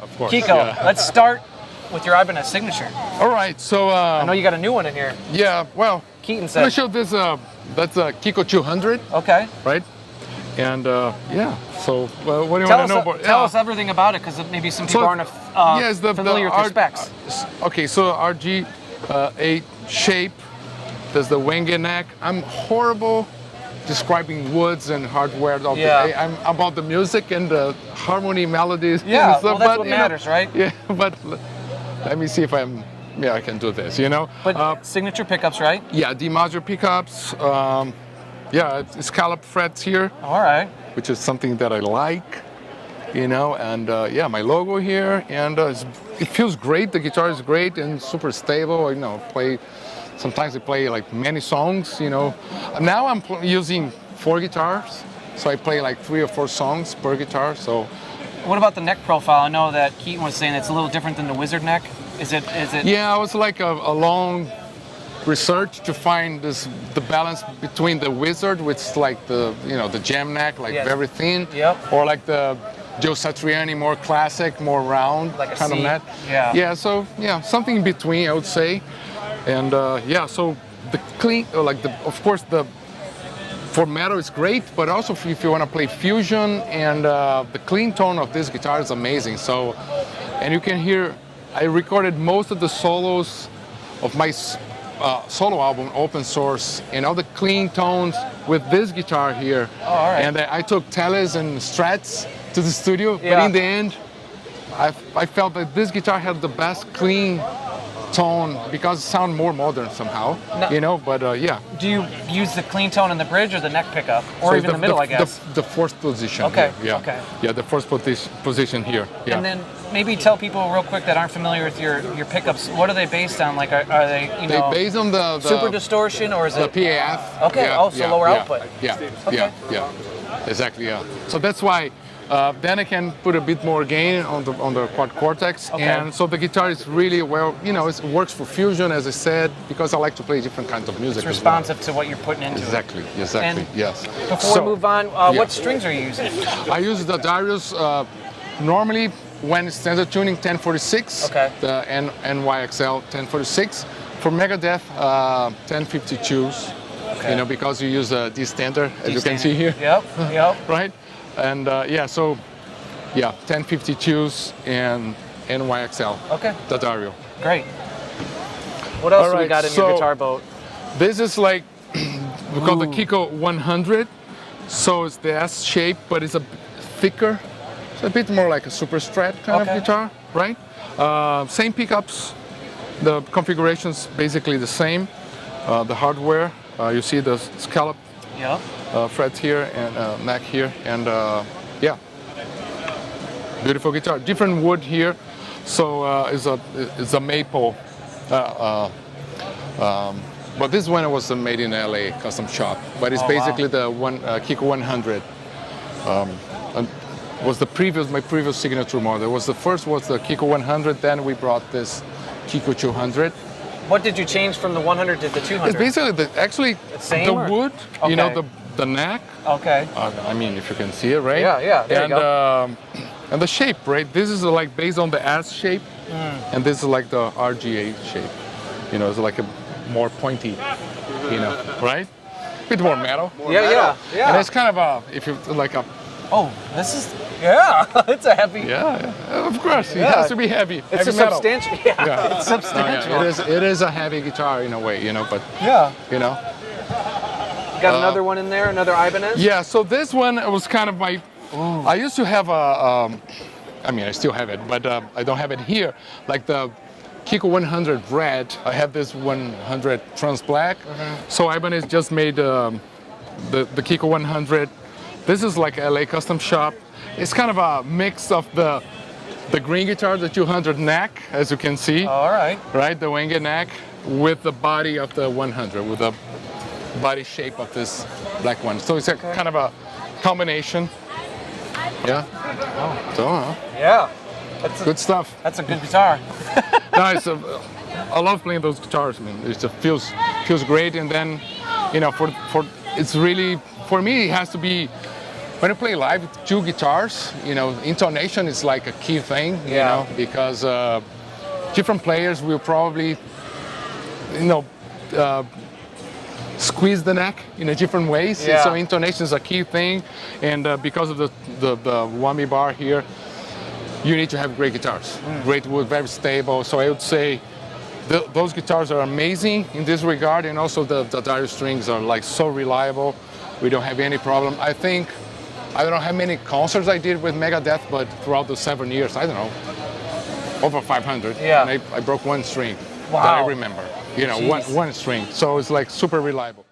Of course. Kiko, yeah. let's start with your Ibanez signature. All right, so I know you got a new one in here. yeah, well, Keaton I'm said. gonna show this. That's a Kiko 200, Okay. right? And yeah, so what do you Tell want to know us, about? tell us everything about it, because maybe some people aren't familiar with your specs. Okay, so RG8 shape. There's the wing and neck. I'm horrible describing woods and hardware. I'm about the music and the harmony, melodies. Yeah, and stuff, well, that's but, what matters, right? Yeah, but let me see if I can do this, you know? But signature pickups, right? Yeah, D-modular pickups. Yeah, scallop frets here. All right. Which is something that I like, you know, and yeah, my logo here, and it feels great. The guitar is great and super stable. You know, sometimes I play like many songs, you know. Now I'm using 4 guitars, so I play like 3 or 4 songs per guitar. So, what about the neck profile? I know that Keaton was saying it's a little different than the Wizard neck. Is it? Yeah, it was like a long research to find the balance between the Wizard, which is like the jam neck, like very thin, or like the Joe Satriani, more classic, more round, like kind of neck. Yeah. So yeah, something in between, I would say. And yeah, so the clean, of course for metal is great, but also if you want to play fusion, and the clean tone of this guitar is amazing. So, and you can hear, I recorded most of the solos of my solo album, Open Source, and all the clean tones with this guitar here. Oh, all right. And I took Teles and Strats to the studio, but in the end, I felt that this guitar had the best clean tone because it sounds more modern somehow, you know, but yeah. Do you use the clean tone in the bridge or the neck pickup? Or even the middle, I guess? The fourth position. Okay, here, yeah. Okay. Yeah, the first position here. Yeah. And then maybe tell people real quick that aren't familiar with your pickups, what are they based on? Like, are they, They based on the super distortion, or is the it? PAF. Okay, lower output. Yeah, Okay. yeah. Exactly, yeah. So that's why then I can put a bit more gain on the quad cortex, and so the guitar is really well, you know, it works for fusion, as I said, because I like to play different kinds of music. It's responsive to what you're putting into Exactly, it. And yes. Before we move on, what strings are you using? I use the Darius normally when standard tuning 1046, the NYXL 1046. For Megadeth 1052s, you know, because you use D standard, as you can see here. Yep. Right? And yeah, so yeah, 1052s and NYXL. Okay. The Dario. Great. What else do we got in your guitar boat? This is like we call the Kiko 100. So it's the S shape, but it's a thicker. It's a bit more like a super strat kind of guitar, right? Same pickups. The configuration's basically the same. The hardware, you see the scallop frets here and neck here, and yeah, beautiful guitar. Different wood here, so it's a maple. But this one was made in LA, custom shop. But it's basically the Kiko 100. And was my previous signature model. The first was the Kiko 100. Then we brought this Kiko 200. What did you change from the 100 to the 200? It's basically the wood. You know, the neck. Okay. I mean, if you can see it, right? Yeah. There you go. And the shape, right? This is like based on the S shape, and this is like the RGA shape. You know, it's like a more pointy, you know, right? A bit more metal. Yeah. And it's kind of like a. Oh, this is it's a heavy. Yeah, of course, it has to be heavy. It's heavy substantial. Yeah, it's substantial. No, it is a heavy guitar in a way, you know, but you know. Got another one in there, another Ibanez? Yeah, so this one was kind of my. I used to have I mean, I still have it, but I don't have it here. Like the Kiko 100 red, I have this 100 trans black. So Ibanez just made the Kiko 100. This is like LA custom shop. It's kind of a mix of the green guitar, the 200 neck, as you can see. All right. Right, the winged neck with the body of the 100, with the body shape of this black one. So it's a kind of a combination. Yeah. Oh. So, yeah. Good stuff. That's a good guitar. No, I love playing those guitars. I mean, it just feels great. And then, you know, for it's really, for me, it has to be when you play live with 2 guitars, intonation is like a key thing, because different players will probably, squeeze the neck in a different ways. Yeah. So intonation is a key thing, and because of the whammy bar here, you need to have great guitars, great wood, very stable. So I would say those guitars are amazing in this regard, and also the dire strings are like so reliable. We don't have any problem. I don't know how many concerts I did with Megadeth, but throughout the 7 years, I don't know, over 500. Yeah. And I broke one string Wow. that I remember. Jeez. One string. So it's like super reliable.